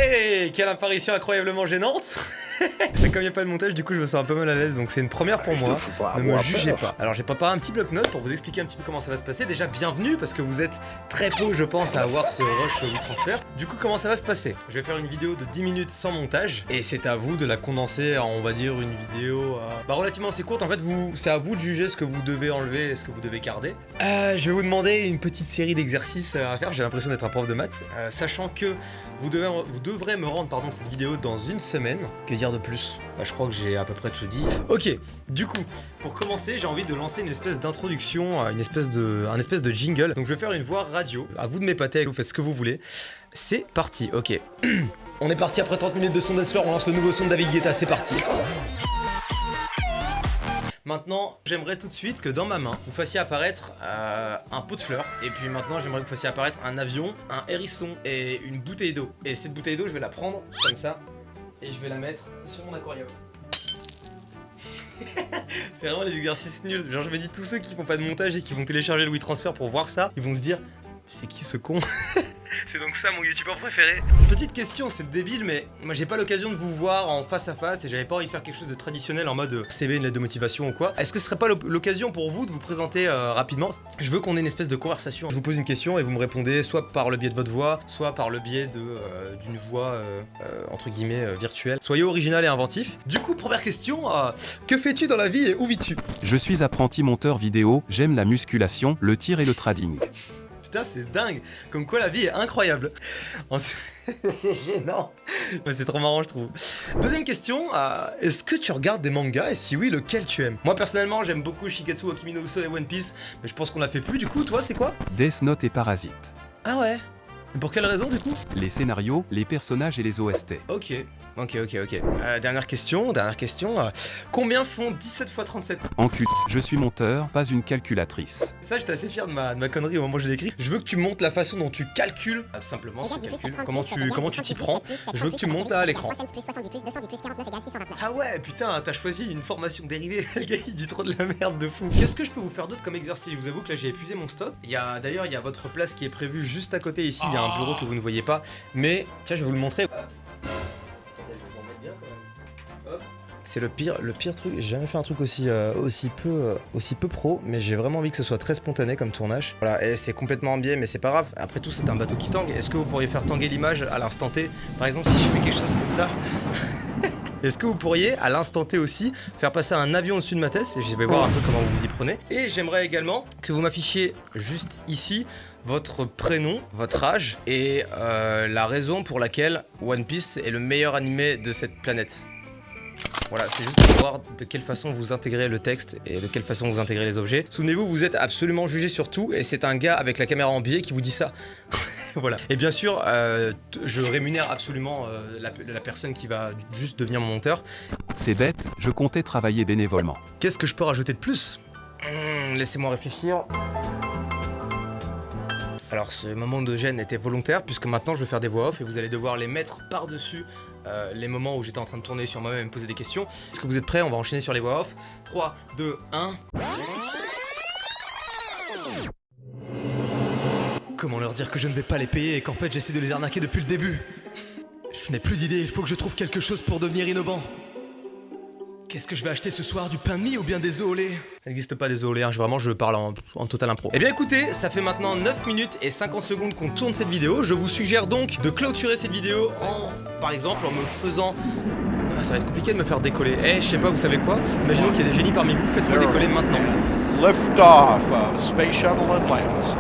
Hey, quelle apparition incroyablement gênante. Mais comme il n'y a pas de montage, du coup je me sens un peu mal à l'aise, donc c'est une première pour moi. Ne me jugez pas. Alors j'ai préparé un petit bloc-notes pour vous expliquer un petit peu comment ça va se passer. Déjà bienvenue, parce que vous êtes très peu je pense à avoir ce rush WeTransfer. Du coup comment ça va se passer? Je vais faire une vidéo de 10 minutes sans montage, et c'est à vous de la condenser en, on va dire, une vidéo relativement assez courte. En fait c'est à vous de juger ce que vous devez enlever et ce que vous devez garder. Je vais vous demander une petite série d'exercices à faire. J'ai l'impression d'être un prof de maths, sachant que vous devrez me rendre cette vidéo dans une semaine. Que dire de plus? Je crois que j'ai à peu près tout dit. Ok, du coup, pour commencer, j'ai envie de lancer une espèce d'introduction, un espèce de jingle. Donc je vais faire une voix radio. À vous de m'épater, vous faites ce que vous voulez. C'est parti, ok. On est parti après 30 minutes de son dance floor, on lance le nouveau son de David Guetta, c'est parti. Maintenant, j'aimerais tout de suite que dans ma main, vous fassiez apparaître un pot de fleurs. Et puis maintenant, j'aimerais que vous fassiez apparaître un avion, un hérisson et une bouteille d'eau. Et cette bouteille d'eau, je vais la prendre comme ça et je vais la mettre sur mon aquarium. C'est vraiment les exercices nuls. Genre, je me dis, tous ceux qui font pas de montage et qui vont télécharger le WeTransfer pour voir ça, ils vont se dire, c'est qui ce con? C'est donc ça mon youtubeur préféré. Petite question, c'est débile, mais moi j'ai pas l'occasion de vous voir en face à face et j'avais pas envie de faire quelque chose de traditionnel en mode CV, une lettre de motivation ou quoi. Est-ce que ce serait pas l'occasion pour vous de vous présenter rapidement? Je veux qu'on ait une espèce de conversation. Je vous pose une question et vous me répondez soit par le biais de votre voix, soit par le biais d'une voix entre guillemets virtuelle. Soyez original et inventif. Du coup, première question, que fais-tu dans la vie et où vis-tu? Je suis apprenti monteur vidéo, j'aime la musculation, le tir et le trading. Putain, c'est dingue, comme quoi la vie est incroyable. C'est gênant. Mais c'est trop marrant, je trouve. Deuxième question, est-ce que tu regardes des mangas et si oui, lequel tu aimes? Moi personnellement, j'aime beaucoup Shigetsu wa Kimi no Uso et One Piece, mais je pense qu'on l'a fait plus. Du coup, toi, c'est quoi? Death Note et Parasite. Ah ouais? Et pour quelle raison du coup? Les scénarios, les personnages et les OST. Ok. Dernière question. Combien font 17 x 37? En cul, je suis monteur, pas une calculatrice. Ça, j'étais assez fier de ma connerie au moment où je l'ai écrit. Je veux que tu montes la façon dont tu calcules, tout simplement, ce calcul. Comment tu t'y prends. Je veux que tu montes là à l'écran. Ah ouais, putain, t'as choisi une formation dérivée. Le gars, il dit trop de la merde de fou. Qu'est-ce que je peux vous faire d'autre comme exercice? Je vous avoue que là, j'ai épuisé mon stock. D'ailleurs, il y a votre place qui est prévue juste à côté ici. Il y a un bureau que vous ne voyez pas. Mais, tiens, je vais vous le montrer. C'est le pire truc, j'ai jamais fait un truc aussi peu pro, mais j'ai vraiment envie que ce soit très spontané comme tournage. Voilà, et c'est complètement en biais, mais c'est pas grave. Après tout, c'est un bateau qui tangue. Est-ce que vous pourriez faire tanguer l'image à l'instant T? Par exemple, si je fais quelque chose comme ça. Est-ce que vous pourriez, à l'instant T aussi, faire passer un avion au-dessus de ma tête? Et je vais voir un peu comment vous vous y prenez. Et j'aimerais également que vous m'affichiez juste ici votre prénom, votre âge et la raison pour laquelle One Piece est le meilleur animé de cette planète. Voilà, c'est juste pour voir de quelle façon vous intégrez le texte et de quelle façon vous intégrez les objets. Souvenez-vous, vous êtes absolument jugé sur tout et c'est un gars avec la caméra en biais qui vous dit ça. Voilà. Et bien sûr, je rémunère absolument la personne qui va juste devenir mon monteur. C'est bête, je comptais travailler bénévolement. Qu'est-ce que je peux rajouter de plus? Laissez-moi réfléchir. Alors ce moment de gêne était volontaire puisque maintenant je vais faire des voix off et vous allez devoir les mettre par-dessus les moments où j'étais en train de tourner sur moi-même et me poser des questions. Est-ce que vous êtes prêts? On va enchaîner sur les voix off. 3, 2, 1... Comment leur dire que je ne vais pas les payer et qu'en fait j'essaie de les arnaquer depuis le début? Je n'ai plus d'idée, il faut que je trouve quelque chose pour devenir innovant. Qu'est-ce que je vais acheter ce soir? Du pain de mie ou bien des œufs au lait? Ça n'existe pas des œufs au lait, hein, je parle en total impro. Eh bien écoutez, ça fait maintenant 9 minutes et 50 secondes qu'on tourne cette vidéo. Je vous suggère donc de clôturer cette vidéo par exemple, en me faisant... ça va être compliqué de me faire décoller. Je sais pas, vous savez quoi? Imaginons qu'il y a des génies parmi vous, faites-moi décoller maintenant. Lift off of Space Shuttle Atlantis.